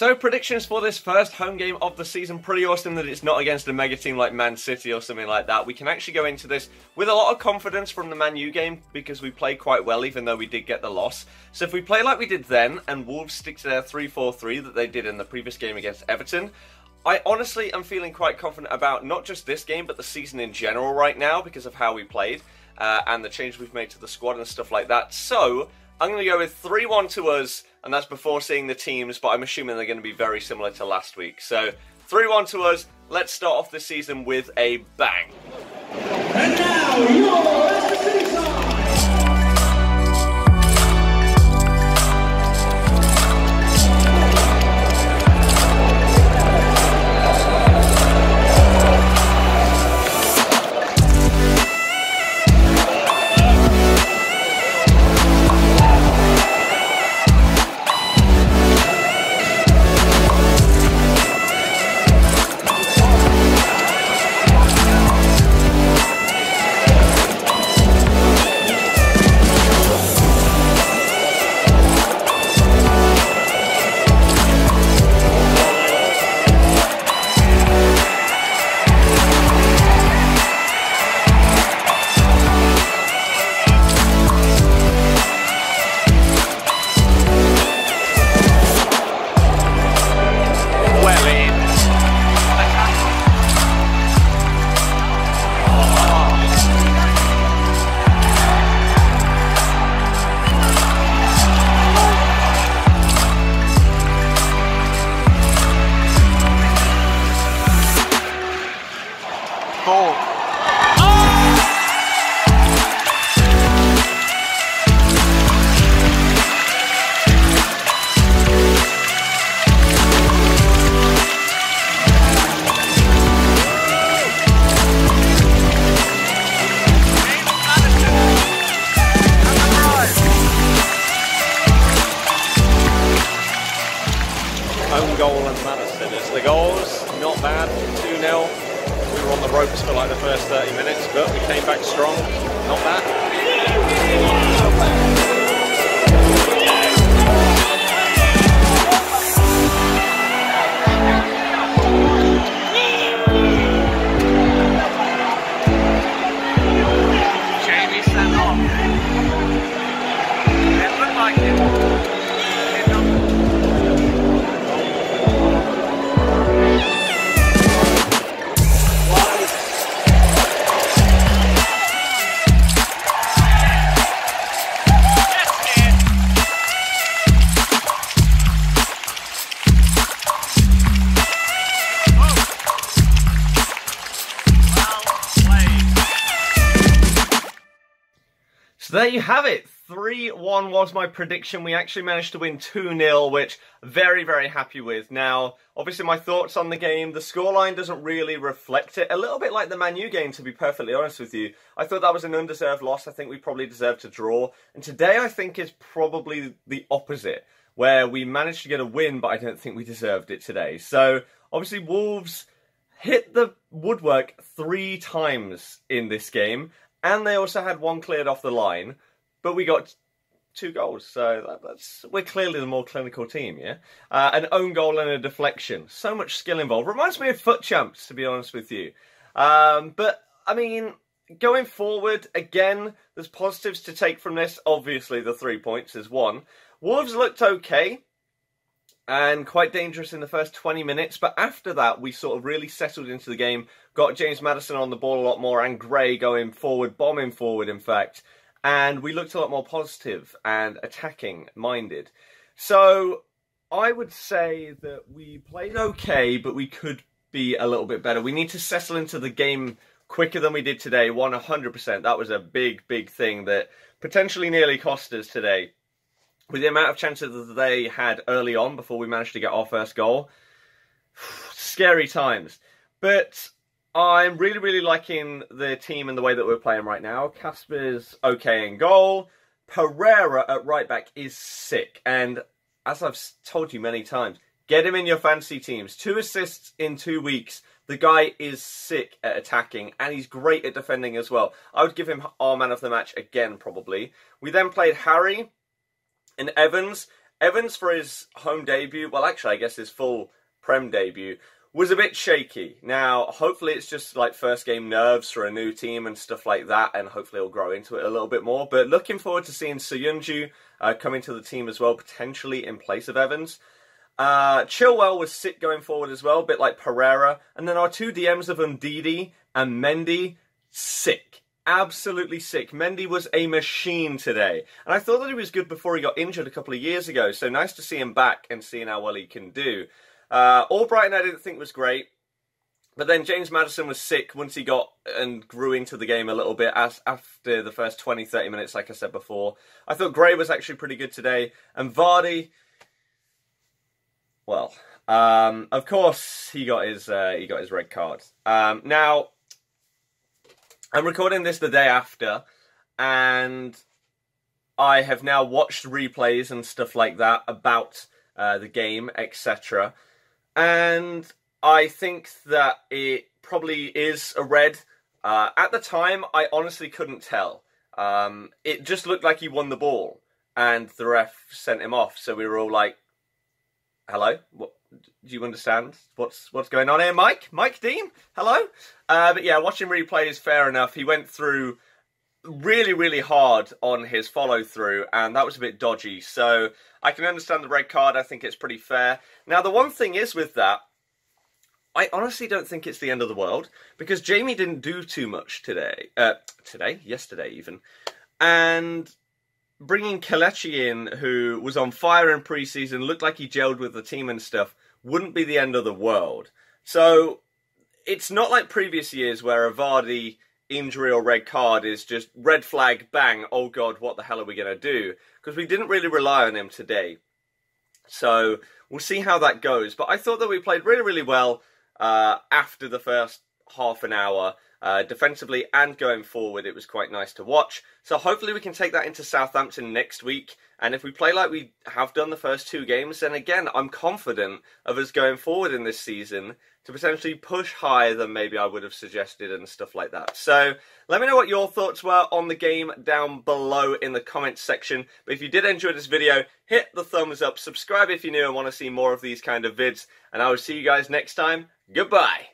So, predictions for this first home game of the season. Pretty awesome that it's not against a mega team like Man City or something like that. We can actually go into this with a lot of confidence from the Man U game because we played quite well even though we did get the loss. So if we play like we did then and Wolves stick to their 3-4-3 that they did in the previous game against Everton, I honestly am feeling quite confident about not just this game but the season in general right now because of how we played and the change we've made to the squad and stuff like that. So I'm going to go with 3-1 to us, and that's before seeing the teams, but I'm assuming they're going to be very similar to last week. So 3-1 to us. Let's start off this season with a bang. And now, your Leicester City side. Own goal and Madison as the goals. Not bad, 2-0. We were on the ropes for like the first 30 minutes, but we came back strong. Not bad. So there you have it. 3-1 was my prediction. We actually managed to win 2-0, which very, very happy with. Now, obviously my thoughts on the game, the scoreline doesn't really reflect it. A little bit like the Man U game, to be perfectly honest with you. I thought that was an undeserved loss. I think we probably deserved to draw. And today I think is probably the opposite, where we managed to get a win, but I don't think we deserved it today. So, obviously Wolves hit the woodwork 3 times in this game. And they also had 1 cleared off the line, but we got 2 goals. So we're clearly the more clinical team, yeah? An own goal and a deflection. So much skill involved. Reminds me of Foot Champs, to be honest with you. But, I mean, going forward, again, there's positives to take from this. Obviously, the 3 points is 1. Wolves looked okay and quite dangerous in the first 20 minutes, but after that we sort of really settled into the game, got James Maddison on the ball a lot more and Gray going forward, bombing forward in fact, and we looked a lot more positive and attacking minded. So I would say that we played okay, but we could be a little bit better. We need to settle into the game quicker than we did today, 100%. That was a big, big thing that potentially nearly cost us today. With the amount of chances that they had early on before we managed to get our first goal, scary times. But I'm really, really liking the team and the way that we're playing right now. Casper's okay in goal. Pereira at right back is sick. And as I've told you many times, get him in your fantasy teams. 2 assists in 2 weeks. The guy is sick at attacking, and he's great at defending as well. I would give him our man of the match again, probably. We then played Harry and Evans. Evans, for his home debut, well, actually, I guess his full Prem debut, was a bit shaky. Now, hopefully it's just like first game nerves for a new team and stuff like that, and hopefully he'll grow into it a little bit more. But looking forward to seeing Soyuncu coming to the team as well, potentially in place of Evans. Chilwell was sick going forward as well, a bit like Pereira. And then our two DMs of Ndidi and Mendy, sick. Absolutely sick. Mendy was a machine today. And I thought that he was good before he got injured a couple of years ago. So nice to see him back and seeing how well he can do. Albrighton I didn't think was great. But then James Maddison was sick once he got and grew into the game a little bit after the first 20-30 minutes, like I said before. I thought Gray was actually pretty good today. And Vardy, well, of course he got his red card. Now, I'm recording this the day after, and I have now watched replays and stuff like that about the game, etc. And I think that it probably is a red. At the time, I honestly couldn't tell. It just looked like he won the ball, and the ref sent him off. So we were all like, "Hello, what? Do you understand what's going on here, Mike? Mike Dean? Hello?" But yeah, watching replays, fair enough. He went through really, really hard on his follow-through, and that was a bit dodgy. So I can understand the red card. I think it's pretty fair. Now, the one thing is with that, I honestly don't think it's the end of the world, because Jamie didn't do too much today. Yesterday even. And bringing Kelechi in, who was on fire in pre-season, looked like he gelled with the team and stuff, wouldn't be the end of the world. So it's not like previous years where a Vardy injury or red card is just red flag, bang, oh God, what the hell are we going to do? Because we didn't really rely on him today. So we'll see how that goes. But I thought that we played really, really well after the first half an hour. Defensively and going forward, it was quite nice to watch. So hopefully we can take that into Southampton next week. And if we play like we have done the first two games, then again, I'm confident of us going forward in this season to potentially push higher than maybe I would have suggested and stuff like that. So let me know what your thoughts were on the game down below in the comments section. But if you did enjoy this video, hit the thumbs up, subscribe if you're new and want to see more of these kind of vids. And I will see you guys next time. Goodbye.